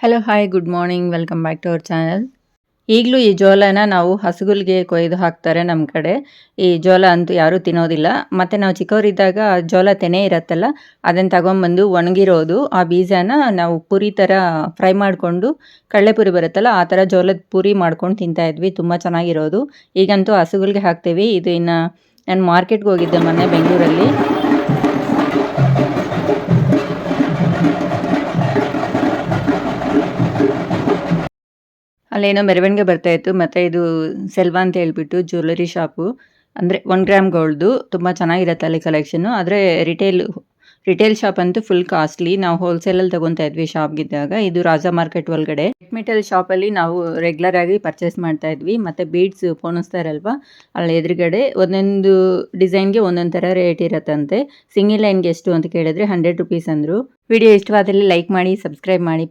Hello hi good morning welcome back to our channel. ಈಗಲೂ ಈ ಜೋಳನ ನಾವು ಹಸುಗಳಿಗೆ ಕೊಯ್ದು ಹಾಕ್ತಾರೆ ನಮ್ಮ ಕಡೆ. ಈ ಜೋಳ ಅಂತೂ ಯಾರೂ ತಿನ್ನೋದಿಲ್ಲ. ಮತ್ತು ನಾವು ಚಿಕ್ಕವರಿದ್ದಾಗ ಜೋಳ ತೆನೆ ಇರುತ್ತಲ್ಲ, ಅದನ್ನು ತಗೊಂಬಂದು ಒಣಗಿರೋದು ಆ ಬೀಜನ ನಾವು ಪುರಿ ಥರ ಫ್ರೈ ಮಾಡಿಕೊಂಡು, ಕಡಲೆಪುರಿ ಬರುತ್ತಲ್ಲ ಆ ಥರ ಜೋಳದ ಪುರಿ ಮಾಡ್ಕೊಂಡು ತಿಂತಾಯಿದ್ವಿ. ತುಂಬ ಚೆನ್ನಾಗಿರೋದು. ಈಗಂತೂ ಹಸುಗಳಿಗೆ ಹಾಕ್ತೀವಿ. ಇದು ಇನ್ನು ನಾನು ಮಾರ್ಕೆಟ್ಗೆ ಹೋಗಿದ್ದೆ ಮೊನ್ನೆ ಬೆಂಗಳೂರಲ್ಲಿ. ಅಲ್ಲೇನೋ ಮೆರವಣಿಗೆ ಬರ್ತಾಯಿತ್ತು. ಮತ್ತು ಇದು ಸೆಲ್ವಾ ಅಂತ ಹೇಳ್ಬಿಟ್ಟು ಜ್ಯುವೆಲ್ಲರಿ ಶಾಪು, ಅಂದರೆ 1 ಗ್ರಾಮ್ ಗೋಲ್ಡ್ದು ತುಂಬ ಚೆನ್ನಾಗಿರುತ್ತೆ ಅಲ್ಲಿ ಕಲೆಕ್ಷನ್ನು. ಆದರೆ ರಿಟೇಲ್ ಶಾಪ್ ಅಂತೂ ಫುಲ್ ಕಾಸ್ಟ್ಲಿ. ನಾವು ಹೋಲ್ಸೇಲಲ್ಲಿ ತೊಗೊತಾ ಇದ್ವಿ ಶಾಪ್ಗಿದ್ದಾಗ. ಇದು ರಾಜಾ ಮಾರ್ಕೆಟ್ ಒಳಗಡೆ ಮೆಟಲ್ ಶಾಪಲ್ಲಿ ನಾವು ರೆಗ್ಯುಲರ್ ಆಗಿ ಪರ್ಚೇಸ್ ಮಾಡ್ತಾ ಇದ್ವಿ. ಮತ್ತು ಬೀಡ್ಸ್ ಪೋಣಿಸ್ತಾರಲ್ವ, ಅಲ್ಲಿ ಎದುರುಗಡೆ ಒಂದೊಂದು ಡಿಸೈನ್ಗೆ ಒಂದೊಂದು ಥರ ರೇಟ್ ಇರತ್ತಂತೆ. ಸಿಂಗಲ್ ಲೈನ್ಗೆ ಎಷ್ಟು ಅಂತ ಕೇಳಿದ್ರೆ 100 ರುಪೀಸ್ ಅಂದರು. ವಿಡಿಯೋ ಇಷ್ಟವಾದಲ್ಲಿ ಲೈಕ್ ಮಾಡಿ, ಸಬ್ಸ್ಕ್ರೈಬ್ ಮಾಡಿ.